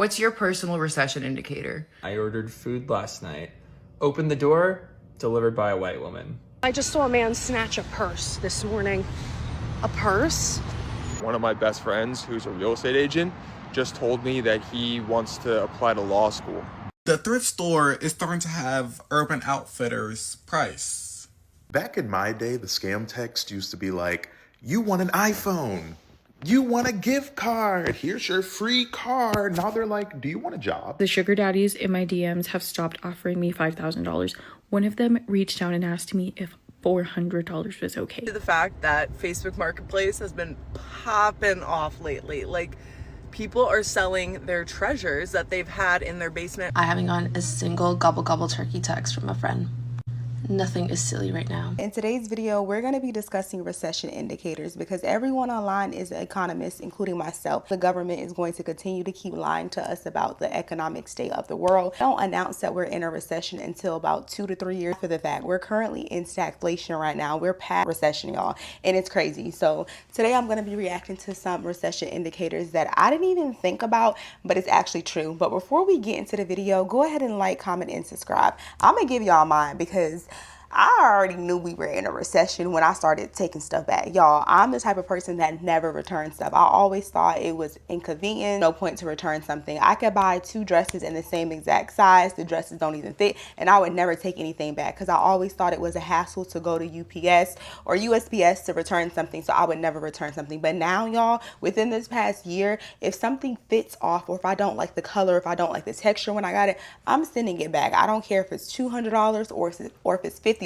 What's your personal recession indicator? I ordered food last night. Opened the door, delivered by a white woman. I just saw a man snatch a purse this morning. A purse? One of my best friends, who's a real estate agent, just told me that he wants to apply to law school. The thrift store is starting to have Urban Outfitters price. Back in my day, the scam text used to be like, you want an iPhone, you want a gift card, here's your free card. Now they're like, do you want a job? The sugar daddies in my DMs have stopped offering me $5,000. One of them reached out and asked me if $400 was okay. The fact that Facebook Marketplace has been popping off lately. Like, people are selling their treasures that they've had in their basement. I haven't gotten a single gobble gobble turkey text from a friend. Nothing is silly right now. In today's video, we're going to be discussing recession indicators because everyone online is an economist, including myself. The government is going to continue to keep lying to us about the economic state of the world. They don't announce that we're in a recession until about 2 to 3 years for the fact. We're currently in stagflation right now. We're past recession, y'all, and it's crazy. So today I'm going to be reacting to some recession indicators that I didn't even think about, but it's actually true. But before we get into the video, go ahead and like, comment, and subscribe. I'm going to give y'all mine because I already knew we were in a recession when I started taking stuff back. Y'all, I'm the type of person that never returns stuff. I always thought it was inconvenient, no point to return something. I could buy 2 dresses in the same exact size. The dresses don't even fit, and I would never take anything back because I always thought it was a hassle to go to UPS or USPS to return something, so I would never return something. But now, y'all, within this past year, if something fits off or if I don't like the color, if I don't like the texture when I got it, I'm sending it back. I don't care if it's $200 or if it's $50.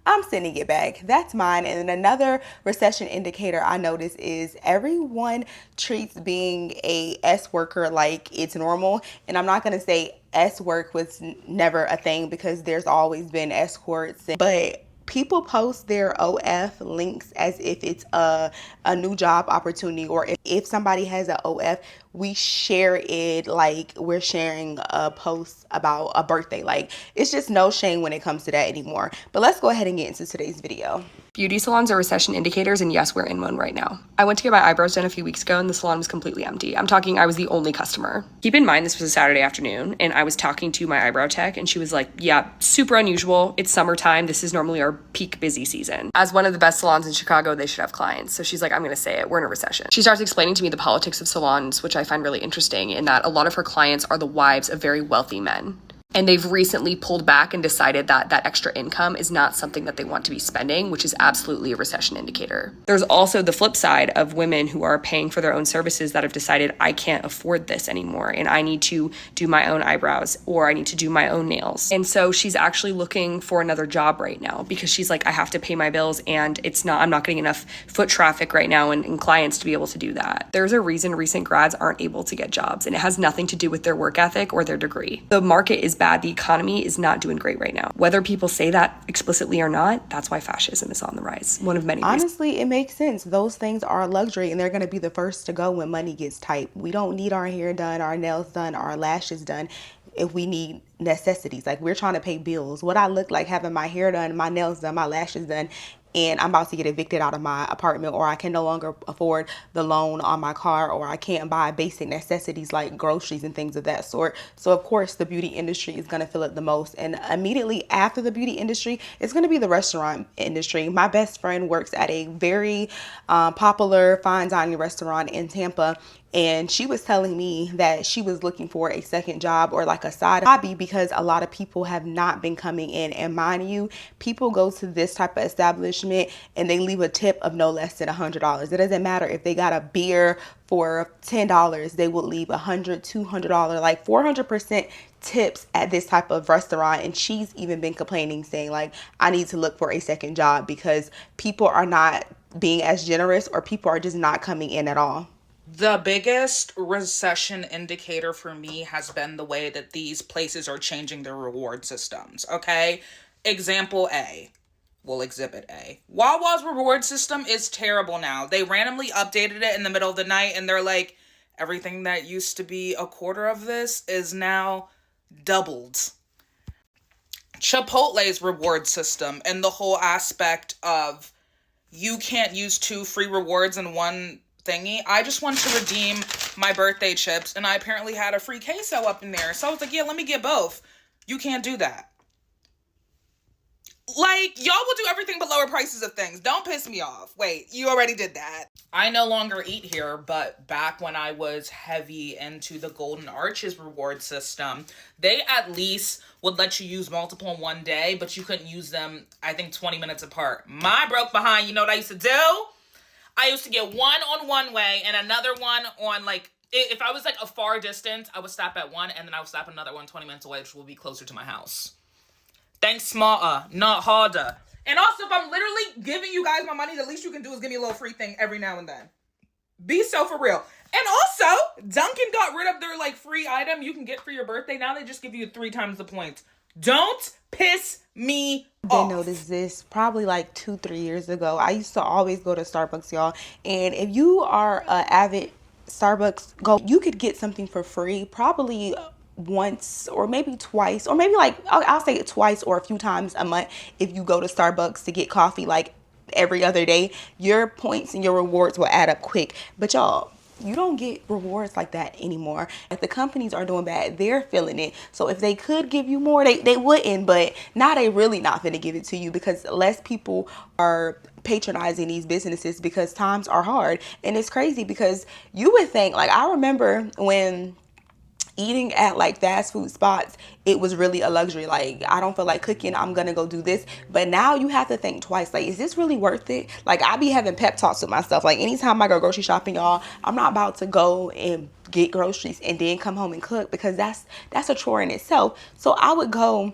I'm sending it back. That's mine. And then another recession indicator I notice is everyone treats being a S worker like it's normal. And I'm not going to say S work was never a thing because there's always been escorts, but people post their OF links as if it's a new job opportunity, or if somebody has an OF, we share it like we're sharing a post about a birthday. Like, it's just no shame when it comes to that anymore. But let's go ahead and get into today's video. Beauty salons are recession indicators, and yes, we're in one right now. I went to get my eyebrows done a few weeks ago, and the salon was completely empty. I'm talking, I was the only customer. Keep in mind, this was a Saturday afternoon, and I was talking to my eyebrow tech, and she was like, yeah, super unusual. It's summertime. This is normally our peak busy season. As one of the best salons in Chicago, they should have clients. So she's like, I'm gonna say it, we're in a recession. She starts explaining to me the politics of salons, which I find really interesting, in that a lot of her clients are the wives of very wealthy men. And they've recently pulled back and decided that that extra income is not something that they want to be spending, which is absolutely a recession indicator. There's also the flip side of women who are paying for their own services that have decided, I can't afford this anymore and I need to do my own eyebrows or I need to do my own nails. And so she's actually looking for another job right now because she's like, I have to pay my bills and I'm not getting enough foot traffic right now and clients to be able to do that. There's a reason recent grads aren't able to get jobs, and it has nothing to do with their work ethic or their degree. The market is bad. The economy is not doing great right now. Whether people say that explicitly or not, that's why fascism is on the rise. One of many reasons. Honestly, it makes sense. Those things are a luxury and they're going to be the first to go when money gets tight. We don't need our hair done, our nails done, our lashes done if we need necessities. Like, we're trying to pay bills. What I look like having my hair done, my nails done, my lashes done, and I'm about to get evicted out of my apartment, or I can no longer afford the loan on my car, or I can't buy basic necessities like groceries and things of that sort. So of course the beauty industry is going to feel it the most, and immediately after the beauty industry, it's going to be the restaurant industry. My best friend works at a very popular fine dining restaurant in Tampa, and she was telling me that she was looking for a second job or like a side hobby because a lot of people have not been coming in. And mind you, people go to this type of establishment and they leave a tip of no less than $100. It doesn't matter if they got a beer for $10, they will leave $100, $200, like 400% tips at this type of restaurant. And she's even been complaining, saying like, I need to look for a second job because people are not being as generous, or people are just not coming in at all. The biggest recession indicator for me has been the way that these places are changing their reward systems, okay? Example A. Well, exhibit A. Wawa's reward system is terrible now. They randomly updated it in the middle of the night, and they're like, everything that used to be a quarter of this is now doubled. Chipotle's reward system and the whole aspect of you can't use 2 free rewards in one thingy. I just want to redeem my birthday chips, and I apparently had a free queso up in there. So I was like, yeah, let me get both. You can't do that. Like, y'all will do everything but lower prices of things. Don't piss me off. Wait, you already did that. I no longer eat here, but back when I was heavy into the Golden Arches reward system, they at least would let you use multiple in one day, but you couldn't use them, I think, 20 minutes apart. My broke behind, you know what I used to do? I used to get one on one way and another one on, like, if I was, like, a far distance, I would stop at one, and then I would stop at another one 20 minutes away, which will be closer to my house. Think smarter, not harder. And also, if I'm literally giving you guys my money, the least you can do is give me a little free thing every now and then. Be so for real. And also, Dunkin' got rid of their, like, free item you can get for your birthday. Now they just give you 3 times the points. Don't piss me off. They noticed this probably like 2-3 years ago. I used to always go to Starbucks, y'all. And if you are an avid Starbucks you could get something for free probably once or maybe twice, or maybe like I'll say it twice or a few times a month. If you go to Starbucks to get coffee like every other day, your points and your rewards will add up quick. But y'all, you don't get rewards like that anymore. If the companies are doing bad, they're feeling it. So if they could give you more, they wouldn't. But now they really not going to give it to you because less people are patronizing these businesses because times are hard. And it's crazy because you would think, like, I remember when eating at like fast food spots, it was really a luxury. Like, I don't feel like cooking, I'm gonna go do this. But now you have to think twice, like, is this really worth it? Like, I be having pep talks with myself. Like, anytime I go grocery shopping, y'all, I'm not about to go and get groceries and then come home and cook, because that's a chore in itself. So I would go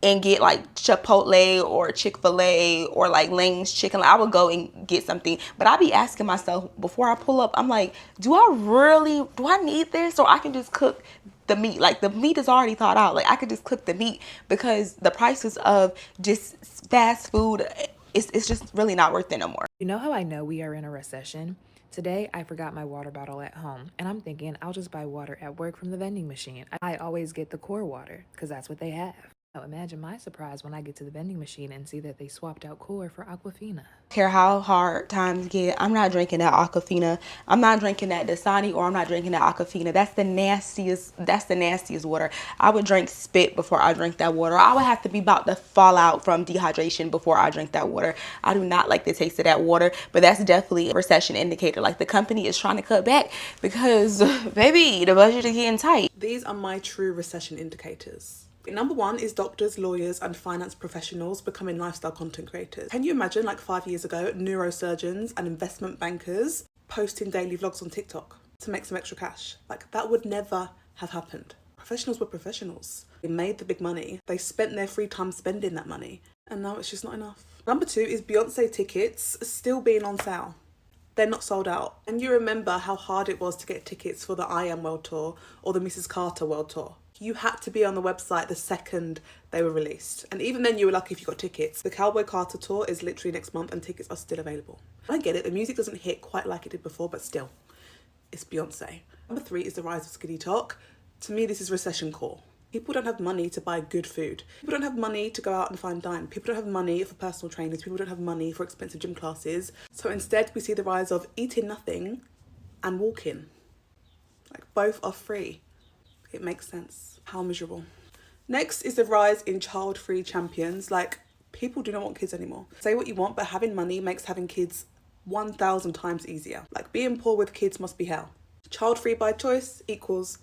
and get like Chipotle or Chick-fil-A or like Lane's Chicken. I would go and get something, but I be asking myself before I pull up, I'm like, do I need this? Or I can just cook the meat. Like, the meat is already thought out. Like, I could just cook the meat, because the prices of just fast food, it's just really not worth it no more. You know how I know we are in a recession? Today, I forgot my water bottle at home, and I'm thinking I'll just buy water at work from the vending machine. I always get the core water, because that's what they have. Now imagine my surprise when I get to the vending machine and see that they swapped out core for Aquafina. Care how hard times get, I'm not drinking that Aquafina. I'm not drinking that Dasani, or I'm not drinking that Aquafina. That's the nastiest water. I would drink spit before I drink that water. I would have to be about to fall out from dehydration before I drink that water. I do not like the taste of that water, but that's definitely a recession indicator. Like, the company is trying to cut back because, baby, the budget is getting tight. These are my true recession indicators. Number 1 is doctors, lawyers and finance professionals becoming lifestyle content creators. Can you imagine, like 5 years ago, neurosurgeons and investment bankers posting daily vlogs on TikTok to make some extra cash? Like, that would never have happened. Professionals were professionals. They made the big money. They spent their free time spending that money. And now it's just not enough. Number 2 is Beyonce tickets still being on sale. They're not sold out. And you remember how hard it was to get tickets for the I Am World Tour or the Mrs. Carter World Tour. You had to be on the website the second they were released. And even then you were lucky if you got tickets. The Cowboy Carter tour is literally next month and tickets are still available. I get it, the music doesn't hit quite like it did before, but still, it's Beyonce. Number 3 is the rise of skinny talk. To me, this is recession core. People don't have money to buy good food. People don't have money to go out and fine dine. People don't have money for personal trainers. People don't have money for expensive gym classes. So instead we see the rise of eating nothing and walking. Like, both are free. It makes sense. How miserable. Next is the rise in child-free champions. Like, people do not want kids anymore. Say what you want, but having money makes having kids 1,000 times easier. Like, being poor with kids must be hell. Child-free by choice equals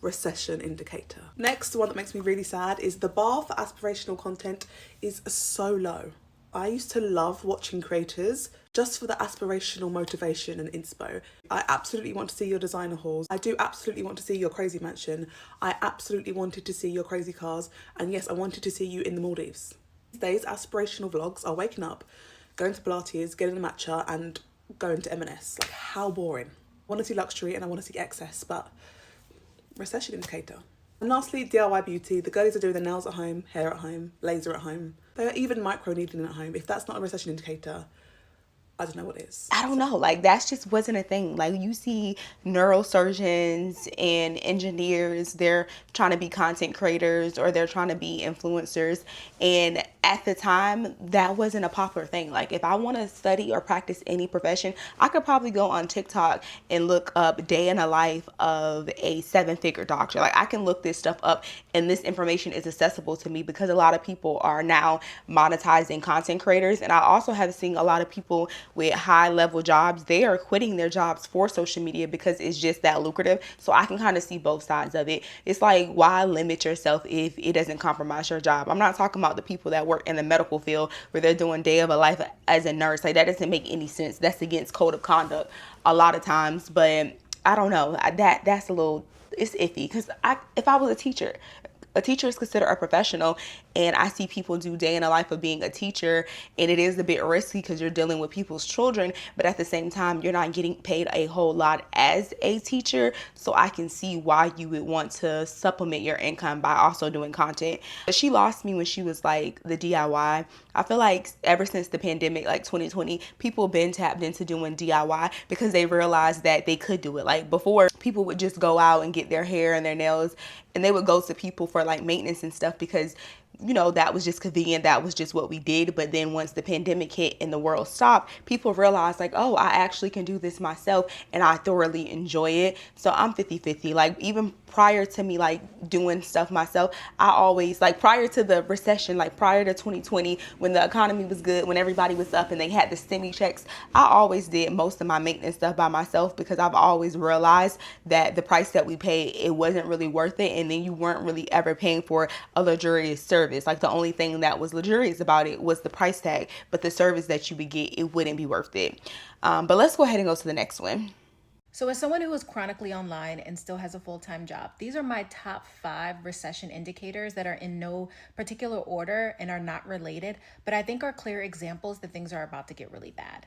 recession indicator. Next, the one that makes me really sad is the bar for aspirational content is so low. I used to love watching creators just for the aspirational motivation and inspo. I absolutely want to see your designer hauls. I do absolutely want to see your crazy mansion. I absolutely wanted to see your crazy cars. And yes, I wanted to see you in the Maldives. These days, aspirational vlogs are waking up, going to Pilates, getting a matcha and going to M&S. Like, how boring. I want to see luxury and I want to see excess, but recession indicator. And lastly, DIY beauty. The girlies are doing their nails at home, hair at home, laser at home. They are even micro needling at home. If that's not a recession indicator, I don't know what is. I don't know. Like, that's just wasn't a thing. Like, you see neurosurgeons and engineers, they're trying to be content creators or they're trying to be influencers. And at the time, that wasn't a popular thing. Like, if I want to study or practice any profession, I could probably go on TikTok and look up day in a life of a 7-figure doctor. Like, I can look this stuff up and this information is accessible to me because a lot of people are now monetizing content creators. And I also have seen a lot of people with high level jobs, they are quitting their jobs for social media because it's just that lucrative. So I can kind of see both sides of it. It's like, why limit yourself if it doesn't compromise your job? I'm not talking about the people that work in the medical field where they're doing day of a life as a nurse. Like, that doesn't make any sense. That's against code of conduct a lot of times. But I don't know. That's a little, it's iffy because if I was a teacher is considered a professional, and I see people do day in the life of being a teacher, and it is a bit risky because you're dealing with people's children, but at the same time, you're not getting paid a whole lot as a teacher, so I can see why you would want to supplement your income by also doing content. But she lost me when she was like the DIY. I feel like ever since the pandemic, like 2020, people been tapped into doing DIY because they realized that they could do it. Like, before, people would just go out and get their hair and their nails, and they would go to people for like maintenance and stuff because, you know, that was just convenient. That was just what we did. But then once the pandemic hit and the world stopped, people realized like, oh, I actually can do this myself and I thoroughly enjoy it. So I'm 50-50. Like, even prior to me like doing stuff myself, I always, like, prior to the recession, like prior to 2020, when the economy was good, when everybody was up and they had the stimmy checks, I always did most of my maintenance stuff by myself because I've always realized that the price that we paid, it wasn't really worth it. And then you weren't really ever paying for a luxurious service. Like, the only thing that was luxurious about it was the price tag, but the service that you would get, it wouldn't be worth it. But let's go ahead and go to the next one. So as someone who is chronically online and still has a full-time job, these are my top 5 recession indicators that are in no particular order and are not related, but I think are clear examples that things are about to get really bad.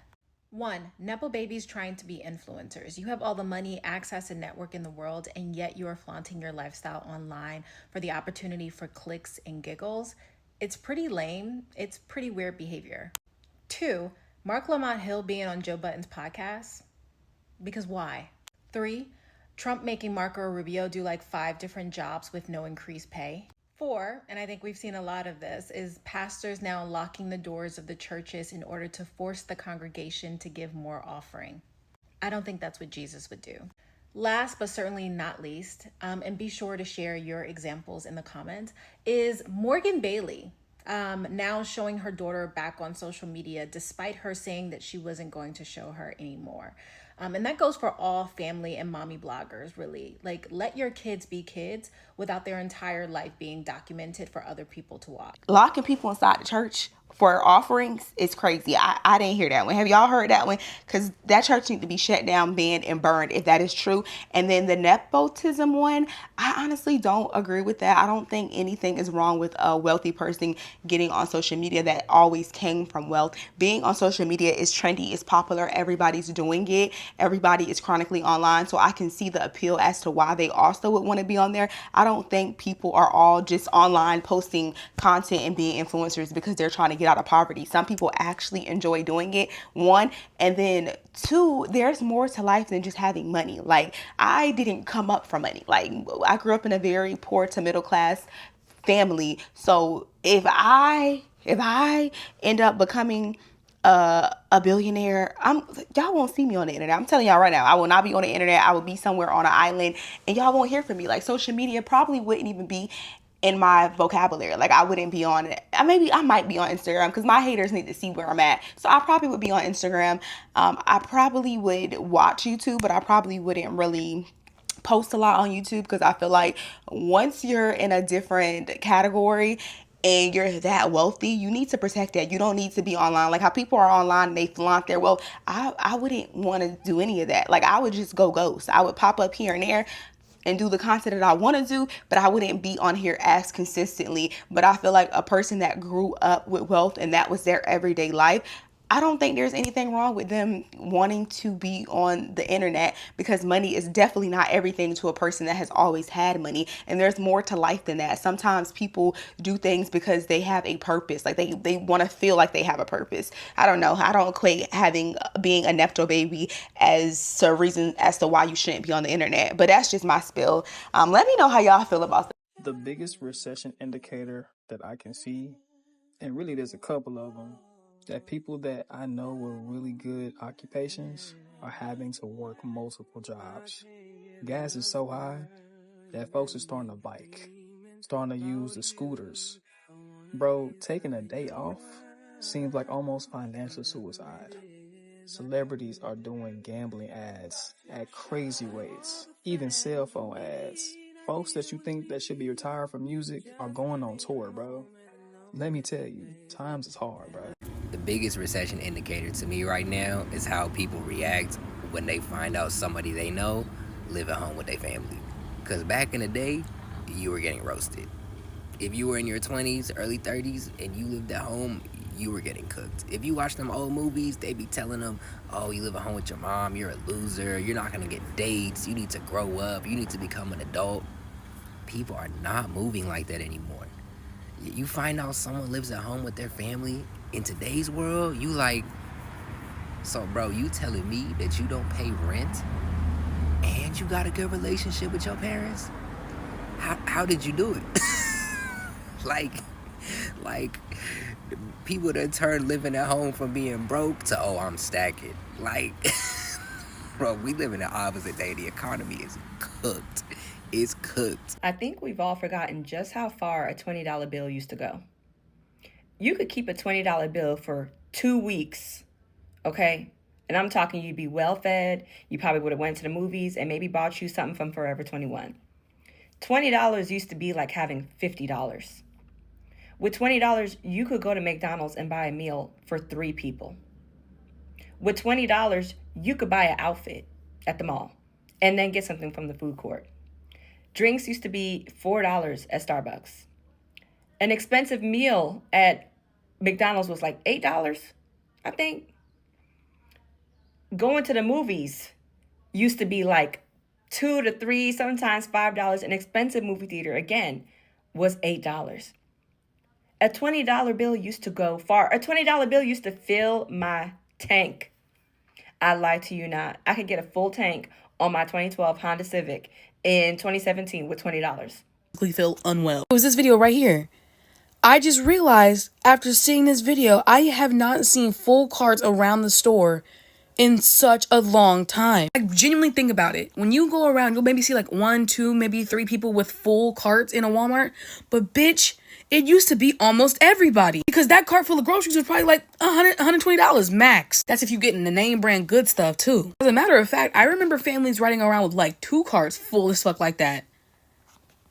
1, Nepo babies trying to be influencers. You have all the money, access, and network in the world, and yet you are flaunting your lifestyle online for the opportunity for clicks and giggles. It's pretty lame. It's pretty weird behavior. 2, Mark Lamont Hill being on Joe Budden's podcast. Because why? 3, Trump making Marco Rubio do like 5 different jobs with no increased pay. 4, and I think we've seen a lot of this, is pastors now locking the doors of the churches in order to force the congregation to give more offering. I don't think that's what Jesus would do. Last but certainly not least, and be sure to share your examples in the comments, is Morgan Bailey. Now showing her daughter back on social media despite her saying that she wasn't going to show her anymore. And that goes for all family and mommy bloggers, really. Like, let your kids be kids without their entire life being documented for other people to watch. Locking people inside the church for offerings is crazy. I didn't hear that one. Have y'all heard that one? Because that church needs to be shut down, banned, and burned if that is true. And then the nepotism one, I honestly don't agree with that. I don't think anything is wrong with a wealthy person getting on social media that always came from wealth. Being on social media is trendy, it's popular, everybody's doing it, everybody is chronically online. So I can see the appeal as to why they also would want to be on there. I don't think people are all just online posting content and being influencers because they're trying to get out of poverty. Some people actually enjoy doing it, 1, and then 2, there's more to life than just having money. Like, I didn't come up from money. Like, I grew up in a very poor to middle class family. So if I end up becoming a billionaire, y'all won't see me on the internet. I'm telling y'all right now, I will not be on the internet. I will be somewhere on an island and y'all won't hear from me. Like, social media probably wouldn't even be in my vocabulary. Like, I wouldn't be on it. Maybe I might be on Instagram because my haters need to see where I'm at. So I probably would be on Instagram. I probably would watch YouTube, but I probably wouldn't really post a lot on YouTube because I feel like once you're in a different category and you're that wealthy, you need to protect that. You don't need to be online. Like how people are online and they flaunt their wealth. I wouldn't want to do any of that. Like, I would just go ghost. I would pop up here and there and do the content that I want to do, but I wouldn't be on here as consistently. But I feel like a person that grew up with wealth and that was their everyday life, I don't think there's anything wrong with them wanting to be on the internet, because money is definitely not everything to a person that has always had money. And there's more to life than that. Sometimes people do things because they have a purpose. Like they want to feel like they have a purpose. I don't know. I don't equate being a Nepto baby as a reason as to why you shouldn't be on the internet. But that's just my spill. Let me know how y'all feel about that. The biggest recession indicator that I can see, and really there's a couple of them, that people that I know with really good occupations are having to work multiple jobs. Gas is so high that folks are starting to bike, starting to use the scooters. Bro, taking a day off seems like almost financial suicide. Celebrities are doing gambling ads at crazy rates, even cell phone ads. Folks that you think that should be retired from music are going on tour, bro. Let me tell you, times is hard, bro. The biggest recession indicator to me right now is how people react when they find out somebody they know live at home with their family. Because back in the day, you were getting roasted. If you were in your 20s, early 30s, and you lived at home, you were getting cooked. If you watch them old movies, they be telling them, oh, you live at home with your mom, you're a loser, you're not gonna get dates, you need to grow up, you need to become an adult. People are not moving like that anymore. You find out someone lives at home with their family in today's world, you like, so bro, you telling me that you don't pay rent and you got a good relationship with your parents? How did you do it? like people that turn living at home from being broke to, oh, I'm stacking. Like, bro, we live in the opposite day. The economy is cooked. It's cooked. I think we've all forgotten just how far a $20 bill used to go. You could keep a $20 bill for 2 weeks, okay? And I'm talking you'd be well fed, you probably would have went to the movies and maybe bought you something from Forever 21. $20 used to be like having $50. With $20, you could go to McDonald's and buy a meal for 3 people. With $20, you could buy an outfit at the mall and then get something from the food court. Drinks used to be $4 at Starbucks. An expensive meal at McDonald's was like $8, I think. Going to the movies used to be like $2 to $3, sometimes $5. An expensive movie theater, again, was $8. A $20 bill used to go far. A $20 bill used to fill my tank. I lie to you not. I could get a full tank on my 2012 Honda Civic in 2017 with $20. Feel unwell. It was this video right here. I just realized after seeing this video, I have not seen full carts around the store in such a long time. I genuinely think about it. When you go around, you'll maybe see like 1, 2, maybe 3 people with full carts in a Walmart. But bitch, it used to be almost everybody, because that cart full of groceries was probably like $120 max. That's if you getting the name brand good stuff too. As a matter of fact, I remember families riding around with like 2 carts full as fuck like that.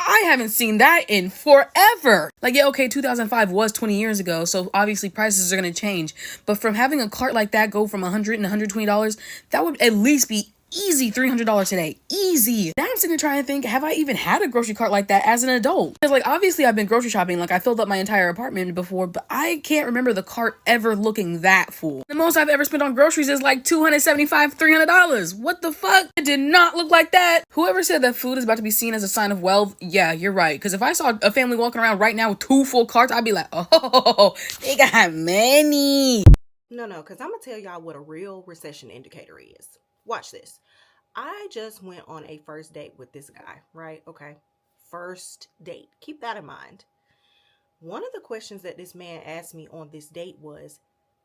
I haven't seen that in forever. Like, yeah, okay, 2005 was 20 years ago, so obviously prices are going to change. But from having a cart like that go from $100 and $120, that would at least be easy $300 today. Easy. Now I'm sitting here trying to think, have I even had a grocery cart like that as an adult? Because like, obviously I've been grocery shopping, like I filled up my entire apartment before, but I can't remember the cart ever looking that full. The most I've ever spent on groceries is like $275, $300. What the fuck? It did not look like that. Whoever said that food is about to be seen as a sign of wealth, yeah, you're right. Because if I saw a family walking around right now with 2 full carts, I'd be like, oh, they got money. No, because I'm going to tell y'all what a real recession indicator is. Watch this. I just went on a first date with this guy, right? Okay. First date. Keep that in mind. One of the questions that this man asked me on this date was,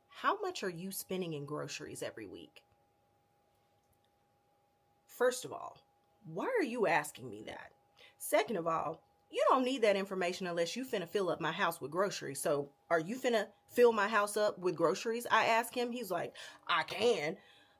how much are you spending in groceries every week? First of all, why are you asking me that? Second of all, you don't need that information unless you finna fill up my house with groceries. So are you finna fill my house up with groceries? I asked him. He's like, I can.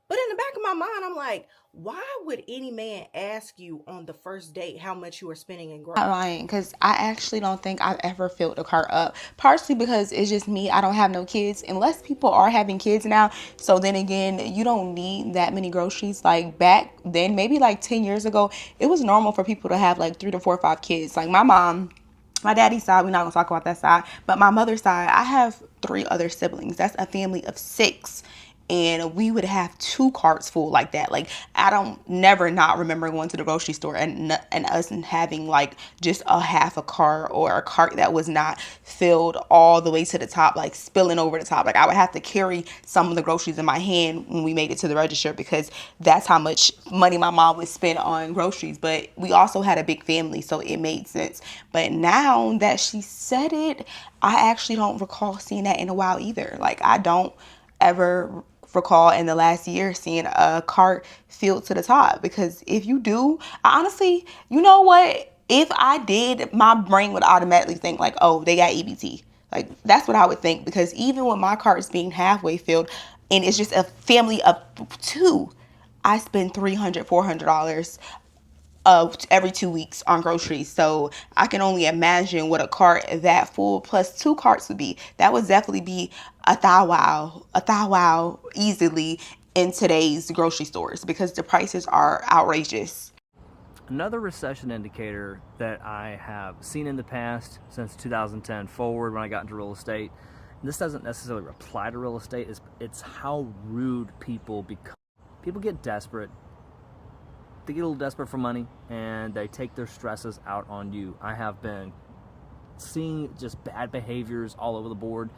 But in the back of my mind, I'm like, why would any man ask you on the first date how much you are spending in groceries? Not lying, because I actually don't think I've ever filled a cart up. Partially because it's just me. I don't have no kids. Unless people are having kids now. So then again, you don't need that many groceries. Like back then, maybe like 10 years ago, it was normal for people to have like 3 to 4 or 5 kids. Like my mom My daddy's side, we're not gonna talk about that side, but my mother's side, I have 3 other siblings. That's a family of 6. And we would have 2 carts full like that. Like, I don't never not remember going to the grocery store and us having like just a half a cart or a cart that was not filled all the way to the top, like spilling over the top. Like, I would have to carry some of the groceries in my hand when we made it to the register, because that's how much money my mom would spend on groceries. But we also had a big family, so it made sense. But now that she said it, I actually don't recall seeing that in a while either. Like, I don't ever recall in the last year seeing a cart filled to the top, because if you do, honestly, you know what, if I did, my brain would automatically think like, oh, they got EBT. Like, that's what I would think, because even with my carts being halfway filled and it's just a family of 2, I spend $300-$400 every 2 weeks on groceries. So I can only imagine what a cart that full plus 2 carts would be. That would definitely be a thou wow easily in today's grocery stores, because the prices are outrageous. Another recession indicator that I have seen in the past since 2010 forward, when I got into real estate, and this doesn't necessarily apply to real estate, it's how rude people become. People get desperate. They get a little desperate for money, and they take their stresses out on you. I have been seeing just bad behaviors all over the board,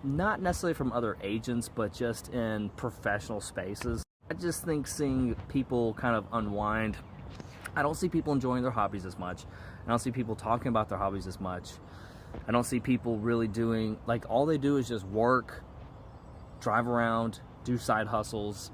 not necessarily from other agents, but just in professional spaces. I just think seeing people kind of unwind. I don't see people enjoying their hobbies as much. I don't see people talking about their hobbies as much. I don't see people really doing, like, all they do is just work, drive around, do side hustles,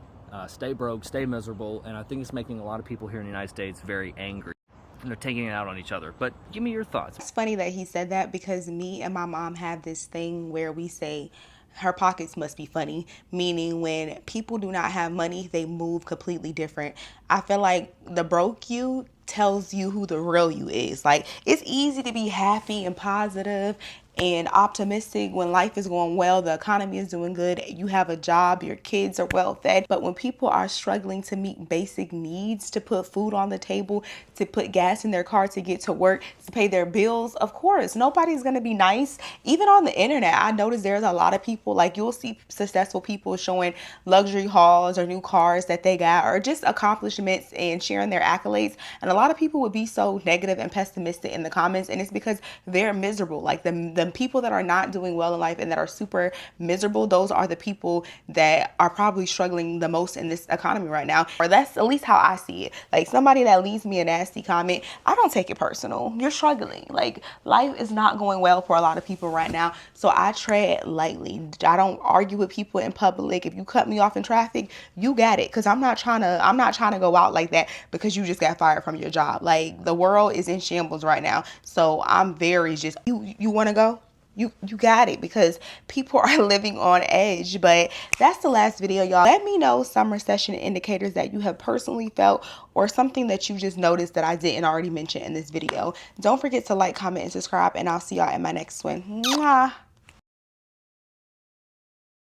stay broke, stay miserable, and I think it's making a lot of people here in the United States very angry. And they're taking it out on each other. But give me your thoughts. It's funny that he said that, because me and my mom have this thing where we say her pockets must be funny, meaning when people do not have money, they move completely different. I feel like the broke you tells you who the real you is. Like, it's easy to be happy and positive and optimistic when life is going well, the economy is doing good, you have a job, your kids are well fed. But when people are struggling to meet basic needs, to put food on the table, to put gas in their car to get to work, to pay their bills, of course, nobody's going to be nice. Even on the internet, I noticed there's a lot of people, like, you'll see successful people showing luxury hauls or new cars that they got, or just accomplishments, and sharing their accolades. And a lot of people would be so negative and pessimistic in the comments, and it's because they're miserable. Like, the people that are not doing well in life and that are super miserable, those are the people that are probably struggling the most in this economy right now. Or that's at least how I see it. Like, somebody that leaves me a nasty comment, I don't take it personal. You're struggling. Like, life is not going well for a lot of people right now. So I tread lightly. I don't argue with people in public. If you cut me off in traffic, you got it. Cause I'm not trying to go out like that because you just got fired from your job. Like, the world is in shambles right now. So I'm very just, you want to go? You got it, because people are living on edge. But that's the last video, y'all. Let me know some recession indicators that you have personally felt, or something that you just noticed that I didn't already mention in this video. Don't forget to like, comment, and subscribe, and I'll see y'all in my next one. Mwah.